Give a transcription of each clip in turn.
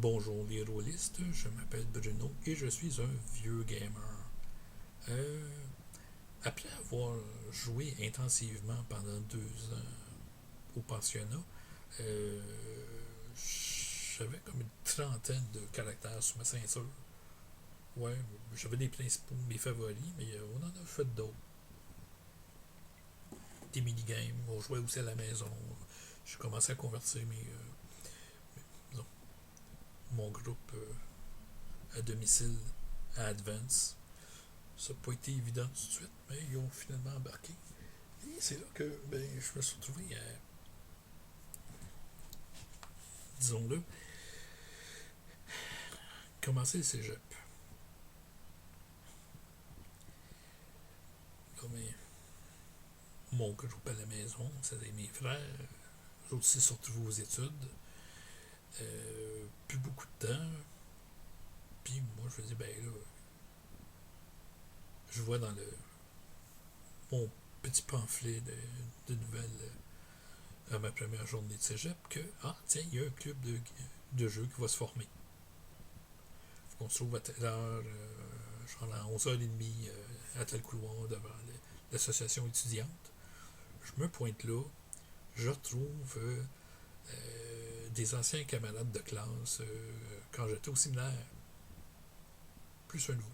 Bonjour les rôlistes, je m'appelle Bruno et je suis un vieux gamer. Euh, Après avoir joué intensivement pendant 2 ans au pensionnat, euh, j'avais comme une trentaine de caractères sur ma ceinture. Ouais, j'avais des principaux, mes favoris, mais on en a fait d'autres. Des minigames, on jouait aussi à la maison. J'ai commencé à convertir non, mon groupe à domicile à Advance. Ça n'a pas été évident tout de suite, mais ils ont finalement embarqué. Et c'est là que je me suis retrouvé à, disons-le, commencer le cégep. Là, mon groupe à la maison, c'était mes frères. Eux aussi se sont retrouvés aux études. Plus beaucoup de temps. Puis moi, je me dis, ben là, je vois dans mon petit pamphlet de nouvelles à ma première journée de cégep que, ah, tiens, il y a un club de jeux qui va se former. Faut qu'on se trouve à telle heure, genre à 11h30, à tel couloir devant l'association étudiante. Je me pointe là, je retrouve des anciens camarades de classe quand j'étais au séminaire, plus un nouveau,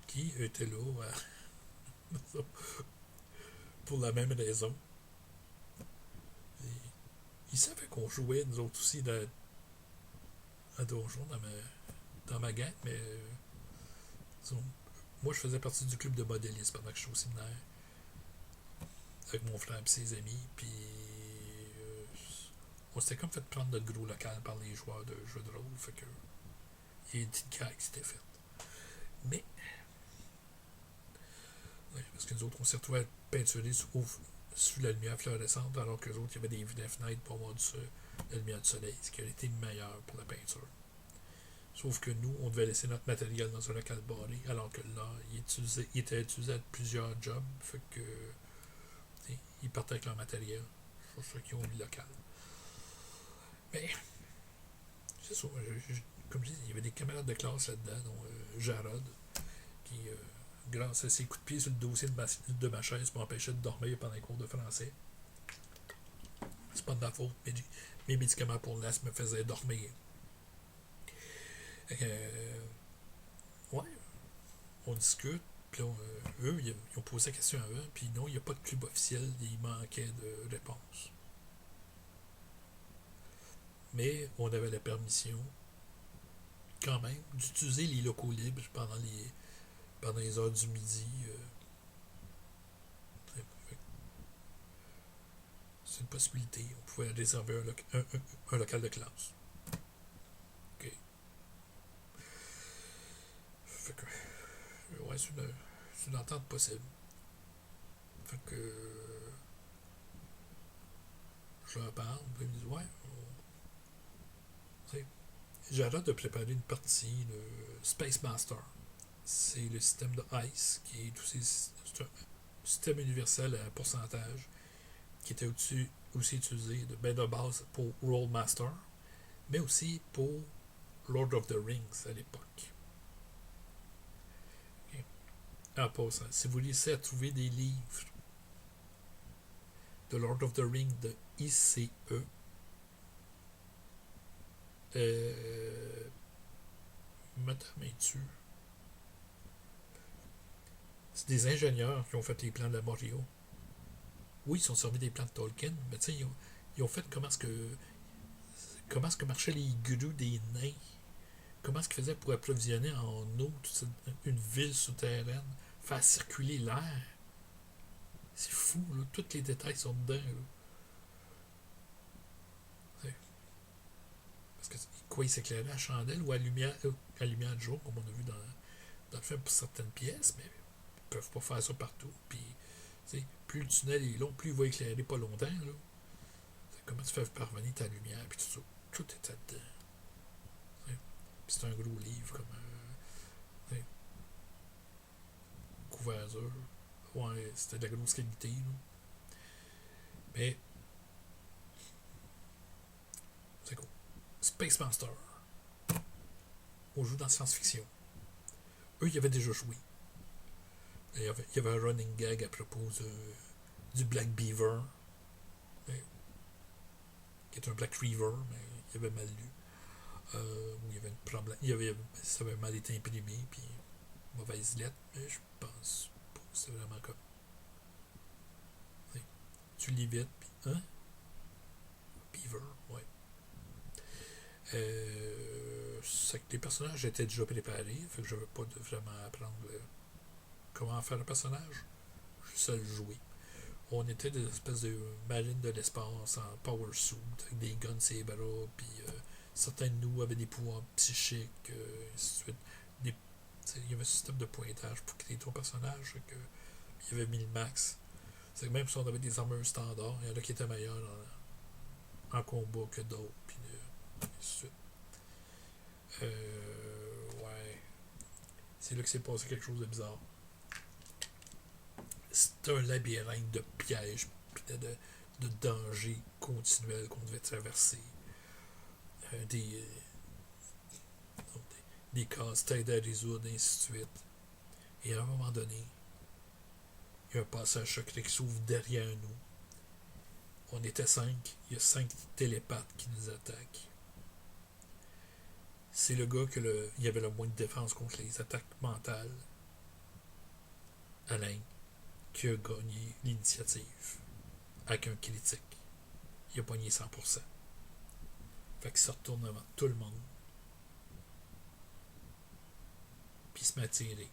qui étaient là pour la même raison. Et ils savaient qu'on jouait, nous autres aussi, à Donjon dans ma gang, mais disons, moi je faisais partie du club de modélistes pendant que je suis au séminaire, avec mon frère et ses amis, puis on s'était comme fait prendre notre gros local par les joueurs de jeux de rôle, fait que il y a une petite guerre qui s'était faite. Mais, ouais, parce que nous autres, on s'est retrouvés à peinturer sous la lumière fluorescente, alors que les autres, il y avait des fenêtres pour avoir la lumière du soleil, ce qui aurait été meilleur pour la peinture. Sauf que nous, on devait laisser notre matériel dans un local barré, alors que là, il était utilisé à plusieurs jobs, fait que ils partaient avec leur matériel. C'est pour ça qu'ils ont mis le local. Mais, c'est ça, comme je dis, il y avait des camarades de classe là-dedans, dont Jarod, qui, grâce à ses coups de pied sur le dossier de ma chaise, m'empêchait de dormir pendant les cours de français. C'est pas de ma faute, mais mes médicaments pour l'asthme me faisaient dormir. Euh, ouais, on discute, puis là, eux, ils ont posé la question avant, puis non, il n'y a pas de club officiel, il manquait de réponses. Mais on avait la permission, quand même, d'utiliser les locaux libres pendant les heures du midi. C'est une possibilité. On pouvait réserver un local de classe. OK. Fait que, ouais, c'est une entente possible. Fait que, je leur parle, puis ils me disent, ouais, j'arrête de préparer une partie de Space Master. C'est le système de ICE, qui est c'est un système universel à pourcentage, qui était aussi utilisé de base pour Rollmaster, mais aussi pour Lord of the Rings à l'époque. Okay. En passant, si vous laissez à trouver des livres de Lord of the Rings de ICE, mettez la main dessus. C'est des ingénieurs qui ont fait les plans de la Morio. Oui, ils sont servis des plans de Tolkien, mais tu sais, ils ont fait comment est-ce que marchaient les grues des nains. Comment est-ce qu'ils faisaient pour approvisionner en eau une ville souterraine, faire circuler l'air. C'est fou, là. Tous les détails sont dedans. Là. Parce que quoi, ils s'éclairaient à chandelle ou à lumière de jour, comme on a vu dans le film pour certaines pièces, mais ils peuvent pas faire ça partout. Puis, plus le tunnel est long, plus il va éclairer pas longtemps. Là. Comment tu fais parvenir ta lumière, puis tout ça. Tout est dedans. Puis c'est un gros livre comme couverture. Ouais, c'était de la grosse qualité. Là. Mais, c'est cool. Space Master. On joue dans science-fiction. Eux, ils avaient déjà joué. Il y avait un running gag à propos du Black Beaver, qui est un Black Reaver, mais il avait mal lu. Où il y avait un problème. Ça avait mal été imprimé, puis mauvaise lettre, mais je pense pas que c'est vraiment comme. Tu lis vite, puis. Hein? Beaver, ouais. C'est que les personnages étaient déjà préparés, fait que je ne veux pas vraiment apprendre comment faire un personnage, juste à le jouer. On était des espèces de marines de l'espace en power suit, avec des guns sur les bras, puis certains de nous avaient des pouvoirs psychiques, ainsi de suite. Il y avait un système de pointage pour créer ton personnage, que, il y avait mis le max. C'est que même si on avait des armures standards, il y en a qui étaient meilleurs en combat que d'autres, puis ainsi de suite. Ouais. C'est là que s'est passé quelque chose de bizarre. C'était un labyrinthe de pièges, puis de dangers continuels qu'on devait traverser. Des casse-têtes à résoudre, ainsi de suite. Et à un moment donné, il y a un passage secret qui s'ouvre derrière nous. On était 5, il y a 5 télépathes qui nous attaquent. C'est le gars il avait le moins de défense contre les attaques mentales, Alain, qui a gagné l'initiative avec un critique. Il a pogné 100%. Fait qu'il se retourne devant tout le monde, puis il se met à tirer.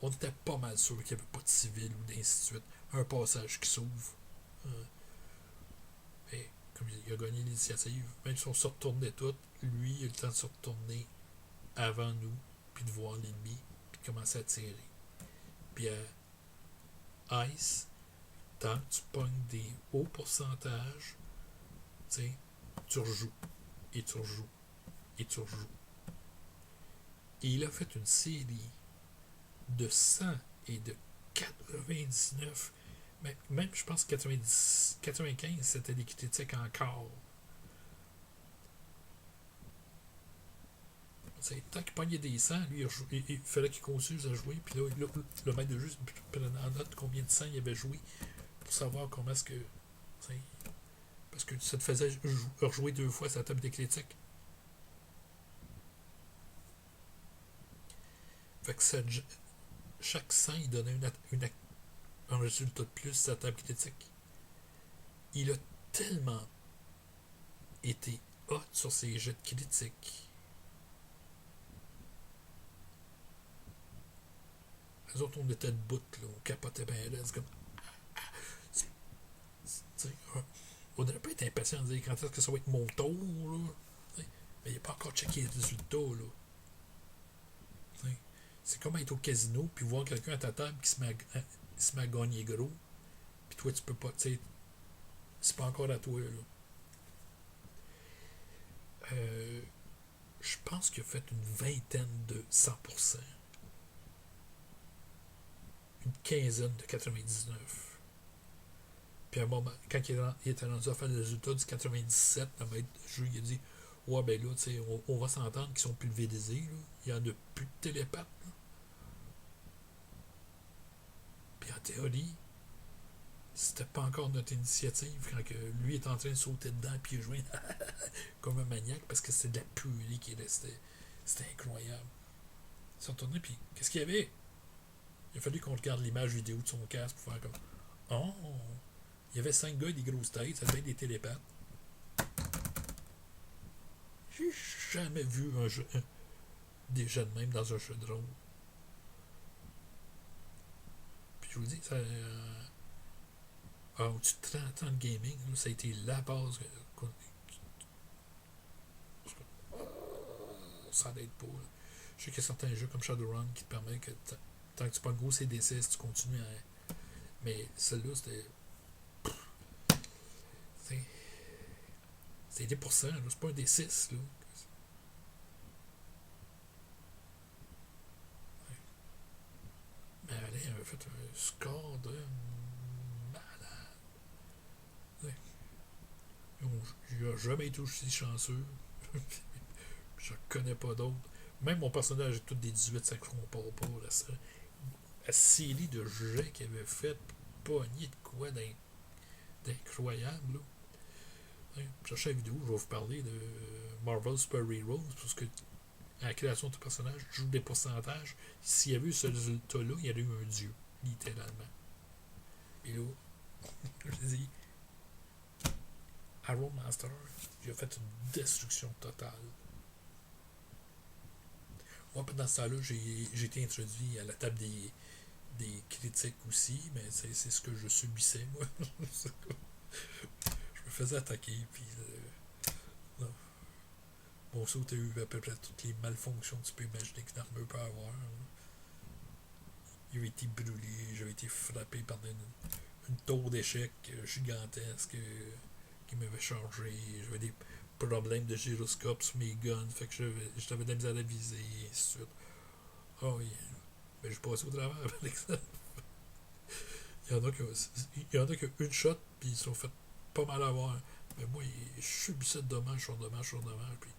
On était pas mal sûr qu'il n'y avait pas de civil ou d'ainsi de suite. Un passage qui s'ouvre. Mais comme il a gagné l'initiative, même si on se retournait tout, lui, il a eu le temps de se retourner avant nous, puis de voir l'ennemi, puis de commencer à tirer. Puis à Ice, tant que tu pognes des hauts pourcentages, tu rejoues, et tu rejoues, et tu rejoues. Et il a fait une série de 100 et de 99, même je pense que 95 c'était des critiques encore. Tant qu'il pognait des 100, lui, il fallait qu'il continue à jouer. Puis là, le maître de jeu prenait en note combien de 100 il avait joué pour savoir comment est-ce que. Parce que ça te faisait rejouer 2 fois sa table des critiques. Fait que chaque 100, il donnait un résultat de plus sa table critique. Il a tellement été hot sur ses jets de critiques. Les autres, on était debout, là, on capotait bien là. C'est comme. On n'aurait pas été impatient de dire quand est-ce que ça va être mon tour, là. Mais il n'a pas encore checké les résultats, là. C'est comme être au casino puis voir quelqu'un à ta table qui se met à gagner gros. Puis toi, tu peux pas, tu sais, c'est pas encore à toi, là. Je pense qu'il a fait une vingtaine de 100%. Une quinzaine de 99. Puis à un moment, quand il était rendu à faire le résultat du 97, le maître de jeu, il a dit ouais, ben là, tu sais, on va s'entendre qu'ils sont pulvérisés, là. Il n'y en a plus de télépathes, là. Puis en théorie, c'était pas encore notre initiative quand que lui est en train de sauter dedans puis jouer comme un maniaque parce que c'était de la purée qui restait. C'était incroyable. Il s'est retourné puis qu'est-ce qu'il y avait? Il a fallu qu'on regarde l'image vidéo de son casque pour faire comme oh! Il y avait 5 gars et des grosses têtes, ça devait être des télépathes. J'ai jamais vu des jeux de même dans un jeu de rôle. Puis je vous dis, ça. Au-dessus de 30 ans de gaming, là, ça a été la base. Ça n'aide pas. Là. Je sais qu'il y a certains jeux comme Shadowrun qui te permettent que tant que tu pas un gros CD6, tu continues à. Mais celle-là, c'était. C'est des pourcents, là. C'est pas un D6. Là. Mais elle avait fait un score de malade. Ouais. j'ai jamais été aussi chanceux. Je connais pas d'autres. Même mon personnage est tous des 18, ça ne compare pas. La série de jets qu'il avait fait, pogné de quoi d'incroyable. Là. Hein, cherchez la vidéo, je vais vous parler de Marvel Super Heroes, parce que à la création de ton personnage, tu joues des pourcentages. S'il y avait eu ce résultat-là, il y aurait eu un dieu, littéralement. Et là, je dis, Arrow Master, il a fait une destruction totale. Moi, pendant ce temps-là, j'ai été introduit à la table des critiques aussi, mais c'est ce que je subissais, moi. Je me faisais attaquer, puis non. Mon saut a eu à peu près toutes les malfonctions que tu peux imaginer qu'une armure peut avoir. Il a été brûlé, j'avais été frappé par une tour d'échecs gigantesque qui m'avait chargé. J'avais des problèmes de gyroscope sur mes guns, fait que j'avais de la misère à viser, et ainsi de suite. Ah oui, mais j'ai passé au travers avec ça. Il y en a qui ont une shot, puis ils se sont fait pas mal avoir. Mais moi, je subissais de dommage sur dommage sur dommage, puis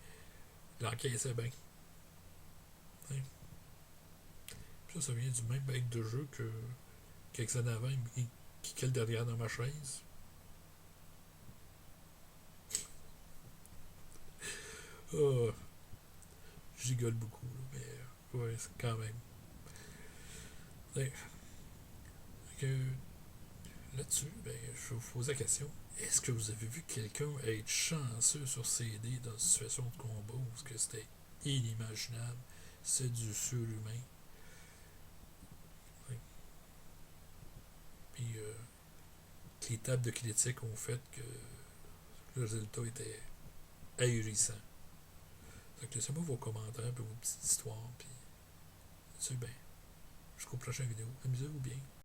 il encaissait bien. Hein. Puis ça vient du même bec de jeu que quelques années avant, il kickait le derrière dans ma chaise. Oh, je rigole beaucoup, là, mais ouais, c'est quand même. Ouais. Que, là-dessus, ben, je vais vous poser la question. Est-ce que vous avez vu quelqu'un être chanceux sur CD dans une situation de combat où c'était inimaginable? C'est du surhumain. Ouais. Puis les tables de critique ont fait que le résultat était ahurissant. Donc laissez-moi vos commentaires et vos petites histoires. Puis c'est bien. Jusqu'au prochain vidéo. Amusez-vous bien.